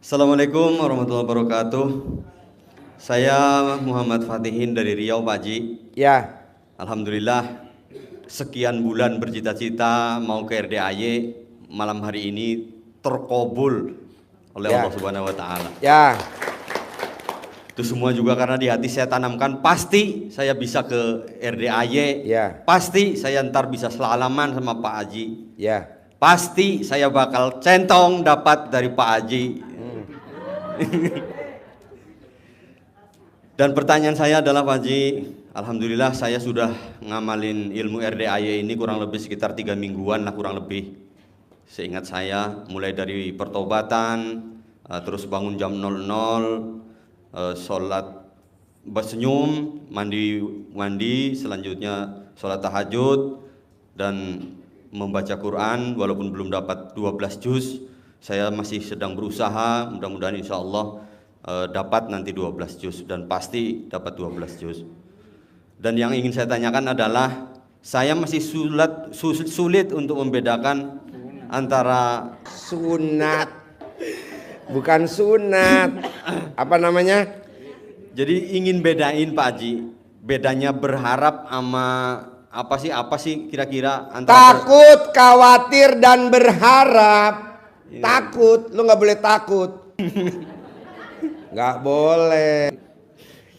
Assalamualaikum warahmatullahi wabarakatuh. Saya Muhammad Fatihin dari Riau, Pak Haji. Ya. Alhamdulillah, sekian bulan bercita-cita mau ke RDAY, malam hari ini terkabul oleh Allah Subhanahu wa Ta'ala. Ya. Itu semua juga karena di hati saya tanamkan, pasti saya bisa ke RDAY. Ya. Pasti saya ntar bisa selalaman sama Pak Haji. Ya. Pasti saya bakal centong dapat dari Pak Haji. Dan pertanyaan saya adalah, Pak Haji, alhamdulillah saya sudah ngamalin ilmu RDAY ini kurang lebih sekitar 3 mingguan lah, kurang lebih. Seingat saya, mulai dari pertobatan, terus bangun jam 00, sholat bersenyum, mandi, selanjutnya sholat tahajud, dan membaca Quran. Walaupun belum dapat 12 juz, saya masih sedang berusaha, mudah-mudahan insya Allah dapat nanti 12 juz, dan pasti dapat 12 juz. Dan yang ingin saya tanyakan adalah, saya masih sulit untuk membedakan antara sunat, bukan sunat, apa namanya? Jadi ingin bedain, Pak Haji, bedanya berharap sama apa sih kira-kira antara takut, khawatir, dan berharap. Takut, lu nggak boleh takut. Nggak boleh.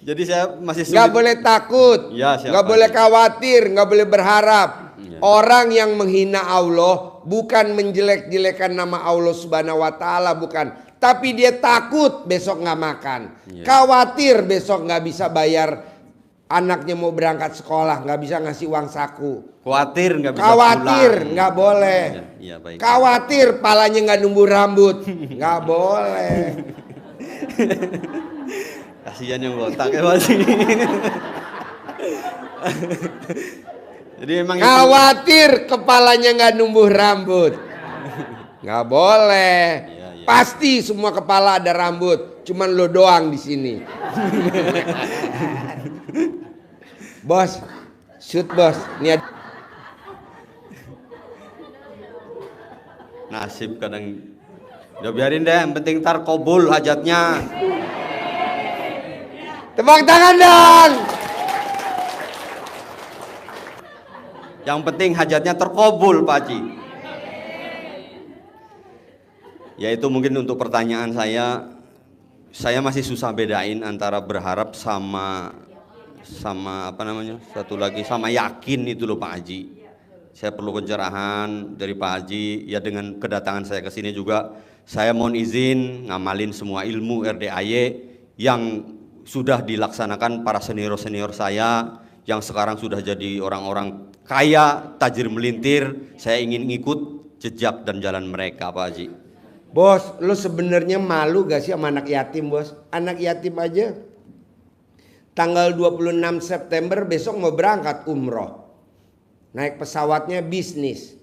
Jadi saya masih sulit. Nggak boleh takut, ya, nggak boleh khawatir, nggak boleh berharap. Ya. Orang yang menghina Allah bukan menjelek-jelekan nama Allah Subhanahu wa Ta'ala, bukan. Tapi dia takut besok nggak makan, khawatir besok nggak bisa bayar anaknya mau berangkat sekolah, nggak bisa ngasih uang saku. Khawatir nggak bisa khawatir, pulang. nggak boleh. Ya, baik. Khawatir palanya nggak numbuh rambut, nggak boleh. Kasihan yang botak ya, Pak. Jadi memang khawatir kepalanya nggak numbuh rambut, nggak boleh. Pasti semua kepala ada rambut, cuman lo doang di sini. Bos, shoot bos. Ini nasib kadang. Udah biarin deh, yang penting ntar kabul hajatnya. Tepuk tangan dong. Yang penting hajatnya terkabul, Pak Haji. Ya, itu mungkin untuk pertanyaan saya masih susah bedain antara berharap sama apa namanya, satu lagi sama yakin itu loh, Pak Haji. Saya perlu pencerahan dari Pak Haji. Ya, dengan kedatangan saya ke sini juga saya mohon izin ngamalin semua ilmu RDAY yang sudah dilaksanakan para senior-senior saya yang sekarang sudah jadi orang-orang kaya, tajir melintir. Saya ingin ngikut jejak dan jalan mereka, Pak Haji. Bos, lo sebenarnya malu gak sih sama anak yatim, bos? Anak yatim aja tanggal 26 September besok mau berangkat umroh. Naik pesawatnya bisnis.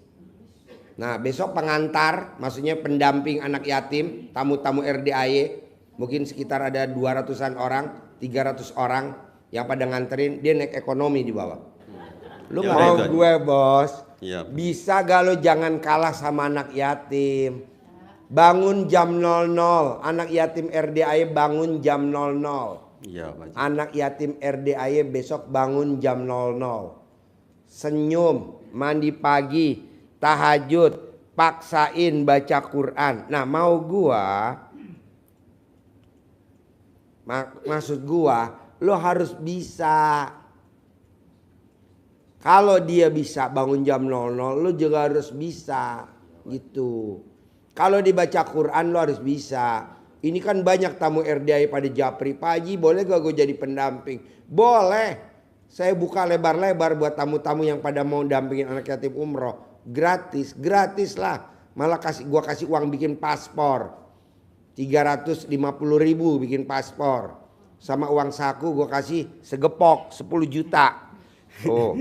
Nah, besok pengantar, maksudnya pendamping anak yatim, tamu-tamu RDAY, mungkin sekitar ada 200-an orang, 300 orang yang pada nganterin, dia naik ekonomi di bawah. Lu ya, mau gue, bos? Ya. Bisa gak lo jangan kalah sama anak yatim? Bangun jam 00, anak yatim RDAY bangun jam 00. Ya, anak yatim RDAY besok bangun jam 00. Senyum, mandi pagi, tahajud, paksain baca Quran. Nah, mau gua, maksud gua, lo harus bisa. Kalau dia bisa bangun jam 00, lo juga harus bisa gitu. Kalau dibaca Quran lo harus bisa. Ini kan banyak tamu RDAY pada japri. Pak Haji, boleh gak gue jadi pendamping? Boleh. Saya buka lebar-lebar buat tamu-tamu yang pada mau dampingin anak yatim umroh. Gratis, gratis lah. Malah gua kasih uang bikin paspor. 350.000 bikin paspor. Sama uang saku gue kasih segepok 10 juta. Oh.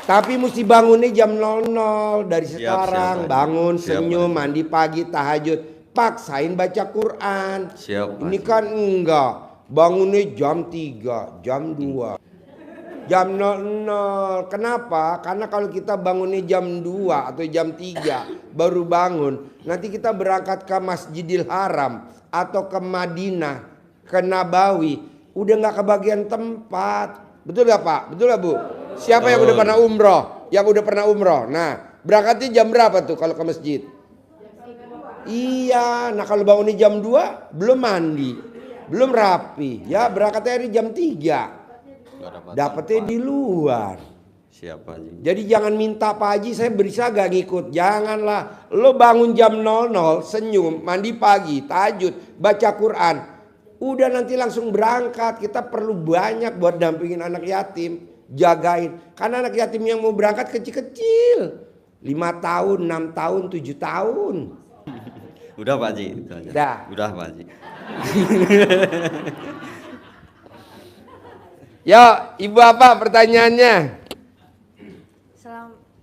Tapi mesti bangunnya jam 00 dari sekarang. Siap, bangun, senyum, mandi pagi, tahajud, paksain baca Quran. Siap, ini kan enggak. Bangunnya jam 3, jam 2. Jam 00. Kenapa? Karena kalau kita bangunnya jam 2 atau jam 3 baru bangun, nanti kita berangkat ke Masjidil Haram atau ke Madinah, ke Nabawi, udah nggak kebagian tempat. Betul gak Pak? Betul gak Bu? Siapa yang udah pernah umroh? Yang udah pernah umroh. Nah, berangkatnya jam berapa tuh kalau ke masjid? Iya, nah kalau bangunnya jam 2 belum mandi, belum rapi. Ya berangkatnya hari jam 3. Dapetnya di luar. Siapa Haji? Jadi jangan minta Pak Haji saya bisa gak ngikut. Janganlah. Lo bangun jam 00, senyum, mandi pagi, tahajud, baca Quran. Udah nanti langsung berangkat. Kita perlu banyak buat dampingin anak yatim. Jagain. Karena anak yatim yang mau berangkat kecil-kecil. 5 tahun, 6 tahun, 7 tahun. Udah Pak Haji. Udah Pak Haji. Yo, Ibu apa pertanyaannya?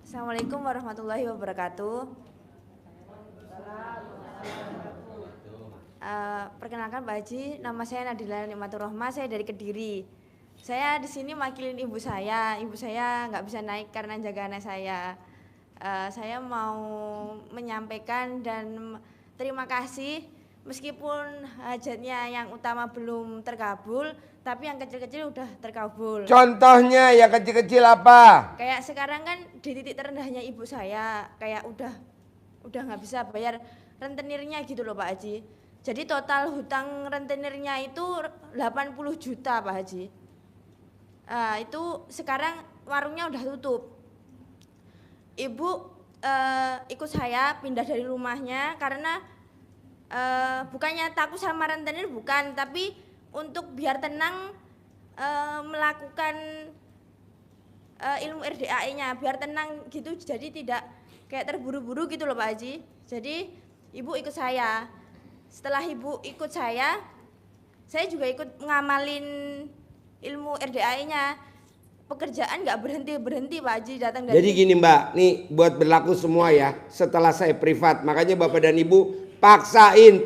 Assalamualaikum warahmatullahi wabarakatuh. Perkenalkan Pak Haji, nama saya Nadila Nikmatur Rohmah, saya dari Kediri. Saya di sini makilin ibu saya nggak bisa naik karena jaga anak saya. Saya mau menyampaikan dan terima kasih meskipun hajatnya yang utama belum terkabul, tapi yang kecil-kecil udah terkabul. Contohnya yang kecil-kecil apa? Kayak sekarang kan di titik terendahnya ibu saya, kayak udah nggak bisa bayar rentenirnya gitu loh Pak Haji. Jadi total hutang rentenirnya itu 80 juta Pak Haji. Itu sekarang warungnya udah tutup. Ibu ikut saya pindah dari rumahnya karena bukannya takut sama rentenir, bukan, tapi untuk biar tenang melakukan ilmu RDAE-nya, biar tenang gitu, jadi tidak kayak terburu-buru gitu loh Pak Haji. Jadi ibu ikut saya. Setelah ibu ikut saya juga ikut ngamalin ilmu RDAE-nya. Pekerjaan nggak berhenti Pak Haji, datang dari. Jadi gini Mbak, nih buat berlaku semua ya. Setelah saya privat, makanya Bapak dan Ibu paksain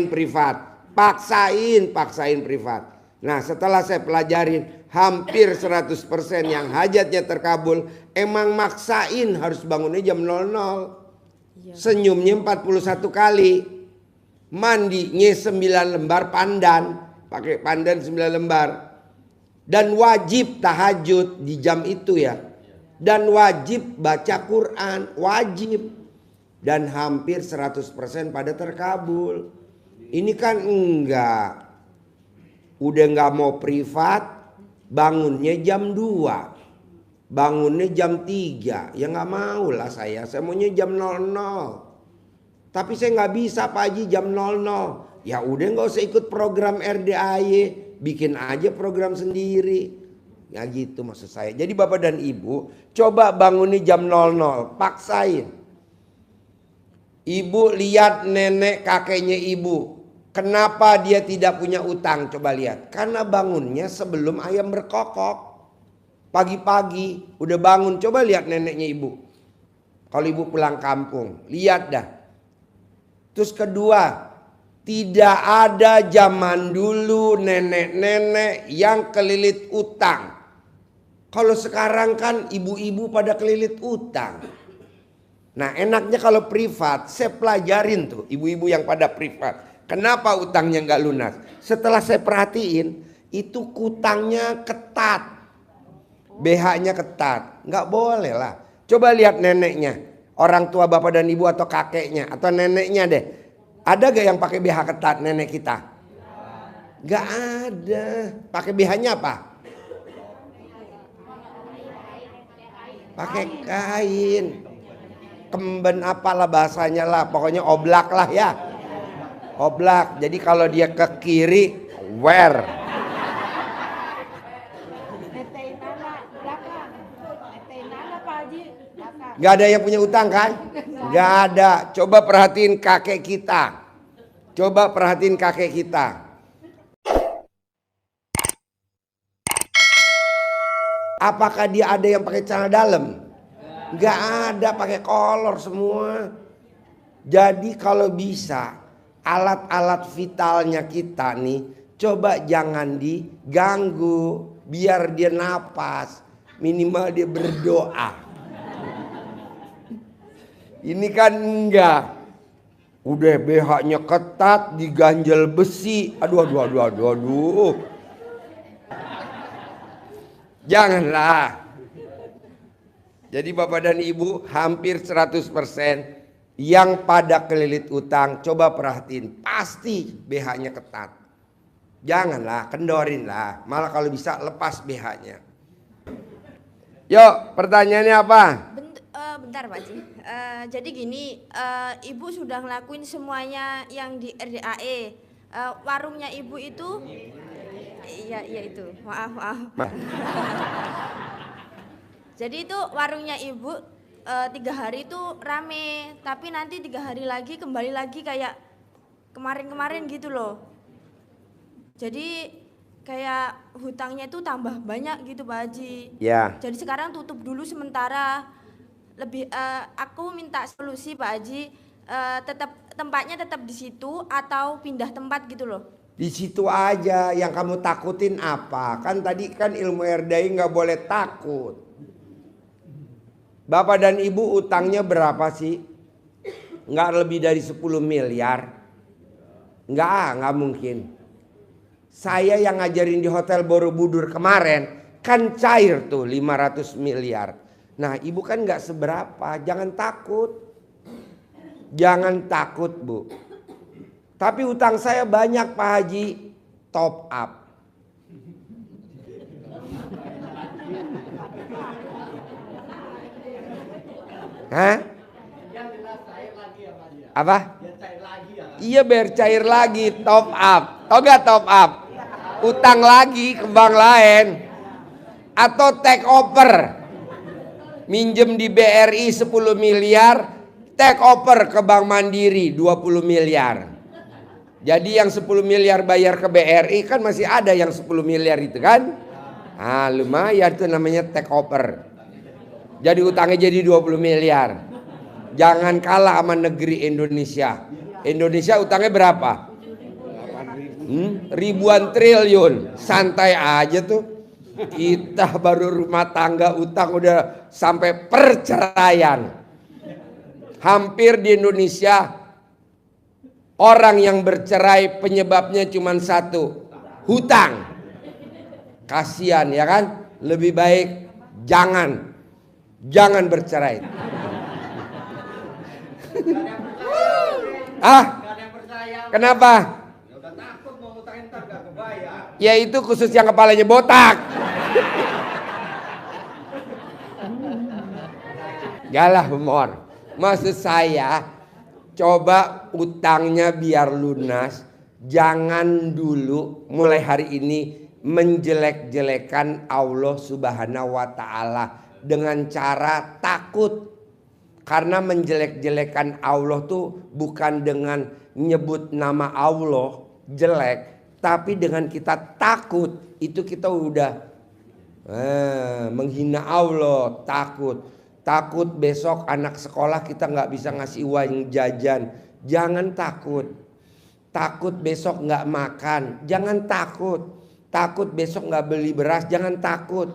privat. Paksain privat. Nah setelah saya pelajarin hampir 100% yang hajatnya terkabul, emang maksain harus bangunnya jam 00. Senyumnya 41 kali. Mandinya 9 lembar pandan. Pakai pandan 9 lembar. Dan wajib tahajud di jam itu ya. Dan wajib baca Quran. Wajib. Dan hampir 100% pada terkabul. Ini kan enggak. Udah enggak mau privat, bangunnya jam 2. Bangunnya jam 3. Ya enggak mau lah saya maunya jam 00. Tapi saya enggak bisa Pak Haji jam 00. Ya udah enggak usah ikut program RDAY. Bikin aja program sendiri. Ya gitu maksud saya. Jadi Bapak dan Ibu coba bangunnya jam 00. Paksain. Ibu lihat nenek kakeknya ibu. Kenapa dia tidak punya utang? Coba lihat. Karena bangunnya sebelum ayam berkokok. Pagi-pagi udah bangun. Coba lihat neneknya ibu. Kalau ibu pulang kampung. Lihat dah. Terus kedua. Tidak ada zaman dulu nenek-nenek yang kelilit utang. Kalau sekarang kan ibu-ibu pada kelilit utang. Nah enaknya kalau privat, saya pelajarin tuh ibu-ibu yang pada privat. Kenapa utangnya nggak lunas? Setelah saya perhatiin, itu kutangnya ketat. BH-nya ketat. Nggak boleh lah. Coba lihat neneknya. Orang tua bapak dan ibu atau kakeknya atau neneknya deh. Ada gak yang pakai BH ketat nenek kita? Gak ada. Pakai BH-nya apa? Pakai kain. Kemben apalah bahasanya lah. Pokoknya oblak lah ya. Oblak. Jadi kalau dia ke kiri, wear. Gak ada yang punya utang kan? Gak ada. Coba perhatiin kakek kita. Apakah dia ada yang pakai celana dalam? Gak ada, pakai kolor semua. Jadi kalau bisa alat-alat vitalnya kita nih, coba jangan diganggu. biar dia napas, minimal dia berdoa. Ini kan enggak. Udah BH-nya ketat, diganjel besi. Aduh. Janganlah. Jadi Bapak dan Ibu hampir 100% yang pada kelilit utang, coba perhatiin, pasti BH-nya ketat. Janganlah, kendorin lah. Malah kalau bisa lepas BH-nya. Yuk, pertanyaannya apa? Bentar Pak Haji. Jadi gini, Ibu sudah ngelakuin semuanya yang di RDAE. Warungnya Ibu itu, iya itu, maaf. Jadi itu warungnya Ibu 3 hari itu rame, tapi nanti 3 hari lagi kembali lagi kayak kemarin-kemarin gitu loh. Jadi kayak hutangnya itu tambah banyak gitu Pak Haji. Ya. Jadi sekarang tutup dulu sementara. Aku minta solusi Pak Haji, tempatnya tetap di situ atau pindah tempat gitu loh. Di situ aja. Yang kamu takutin apa? Kan tadi kan ilmu RDAI nggak boleh takut. Bapak dan Ibu utangnya berapa sih? Nggak lebih dari 10 miliar. Nggak mungkin. Saya yang ngajarin di Hotel Borobudur kemarin kan cair tuh 500 miliar. Nah Ibu kan nggak seberapa, jangan takut. Jangan takut Bu. Tapi utang saya banyak Pak Haji, top up. Hah? Apa? Iya biar cair lagi, top up. Tau gak top up? Utang lagi ke bank lain. Atau take over. Minjem di BRI 10 miliar, take over ke Bank Mandiri 20 miliar. Jadi yang 10 miliar bayar ke BRI kan masih ada yang 10 miliar itu kan? Ah lumayan itu namanya take over. Jadi utangnya jadi 20 miliar. Jangan kalah sama negeri Indonesia. Indonesia utangnya berapa? Ribuan triliun. Santai aja tuh. Kita baru rumah tangga utang udah sampai perceraian. Hampir di Indonesia orang yang bercerai penyebabnya cuma satu, hutang. Kasihan ya kan? Lebih baik jangan bercerai. Kenapa? Ya itu khusus yang kepalanya botak. Galah humor. Maksud saya, coba utangnya biar lunas. Jangan dulu mulai hari ini menjelek-jelekan Allah Subhanahu wa Ta'ala dengan cara takut. Karena menjelek-jelekan Allah tuh bukan dengan nyebut nama Allah jelek, tapi dengan kita takut. Itu kita udah menghina Allah, takut. Takut besok anak sekolah kita nggak bisa ngasih uang jajan. Jangan takut. Takut besok nggak makan. Jangan takut. Takut besok nggak beli beras. Jangan takut.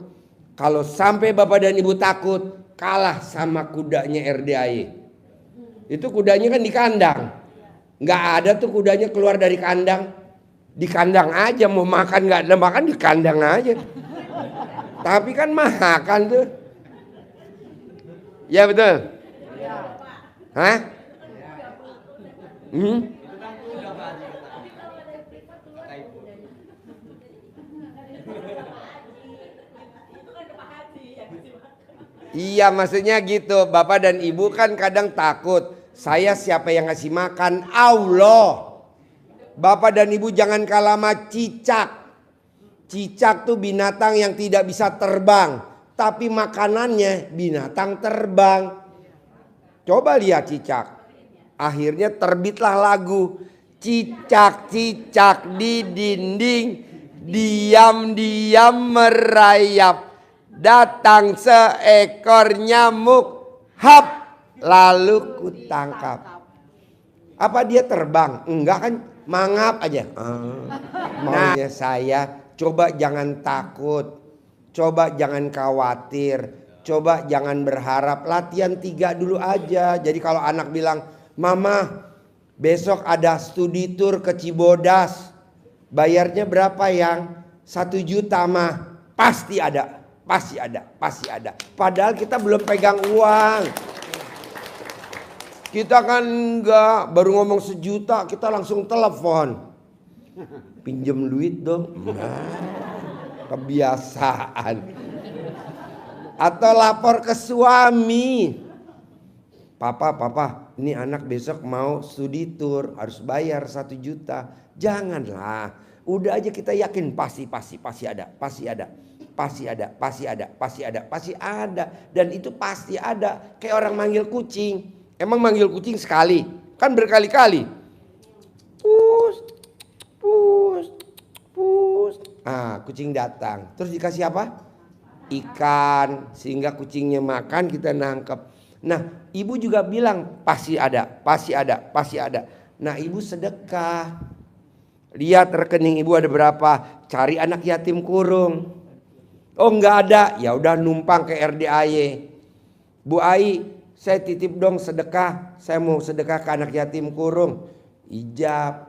Kalau sampai Bapak dan Ibu takut, kalah sama kudanya RDAI. Itu kudanya kan di kandang. Nggak ada tuh kudanya keluar dari kandang. Di kandang aja, mau makan nggak ada makan di kandang aja. Tapi kan makan tuh. Ya betul. Hah? Iya maksudnya gitu. Bapak dan Ibu kan kadang takut. Saya siapa yang ngasih makan? Allah. Bapak dan Ibu jangan kalah sama cicak. Cicak tuh binatang yang tidak bisa terbang. Tapi makanannya binatang terbang. Coba lihat cicak. Akhirnya terbitlah lagu. Cicak-cicak di dinding. Diam-diam merayap. Datang seekor nyamuk. Hap. Lalu kutangkap. Apa dia terbang? Enggak kan. mangap aja. Maunya saya, coba jangan takut, coba jangan khawatir, coba jangan berharap, latihan 3 dulu aja. Jadi kalau anak bilang, mama besok ada studi tour ke Cibodas, bayarnya berapa yang? 1 juta mah, pasti ada. Pasti ada, pasti ada. Padahal kita belum pegang uang. Kita kan enggak, baru ngomong 1 juta kita langsung telepon. Pinjem duit dong. Nah, kebiasaan. Atau lapor ke suami. Papa, ini anak besok mau studi tour, harus bayar 1 juta. Janganlah. Udah aja kita yakin pasti ada. Pasti ada. Dan itu pasti ada. Kayak orang manggil kucing. Emang manggil kucing sekali? Kan berkali-kali. Pus. Kucing datang. Terus dikasih apa? Ikan. Sehingga kucingnya makan, kita nangkep. Nah, ibu juga bilang pasti ada. Nah, ibu sedekah. Lihat rekening ibu ada berapa. Cari anak yatim kurung. Oh nggak ada, ya udah numpang ke RDAY. Bu Ai, saya titip dong sedekah. Saya mau sedekah ke anak yatim kurung. Ijab.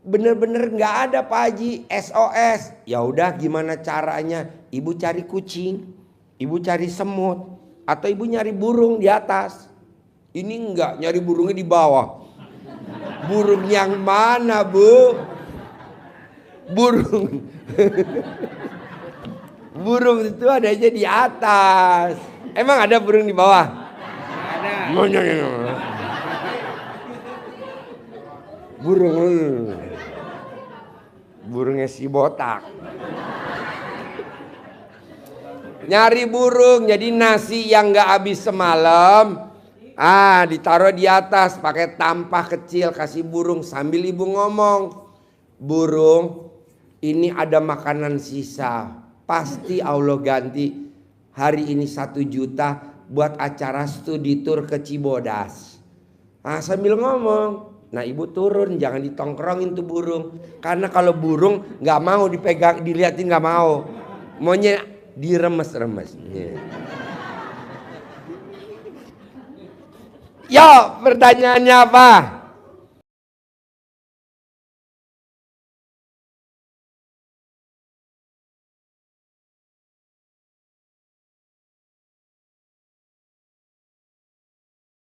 Bener-bener nggak ada Pak Haji, SOS. Ya udah gimana caranya? Ibu cari kucing, ibu cari semut, atau ibu nyari burung di atas. Ini enggak, nyari burungnya di bawah. Burung yang mana bu? Burung. Burung itu ada aja di atas. Emang ada burung di bawah? Ada. Burungnya si botak. Nyari burung, jadi nasi yang gak habis semalam, ditaruh di atas pakai tampah kecil, kasih burung sambil ibu ngomong, burung, ini ada makanan sisa. Pasti Allah ganti hari ini 1 juta buat acara studi tour ke Cibodas. Sambil ngomong. Nah ibu turun, jangan ditongkrongin tuh burung. Karena kalau burung gak mau dipegang, dilihatin gak mau. Maunya diremes-remes. Yo, pertanyaannya apa?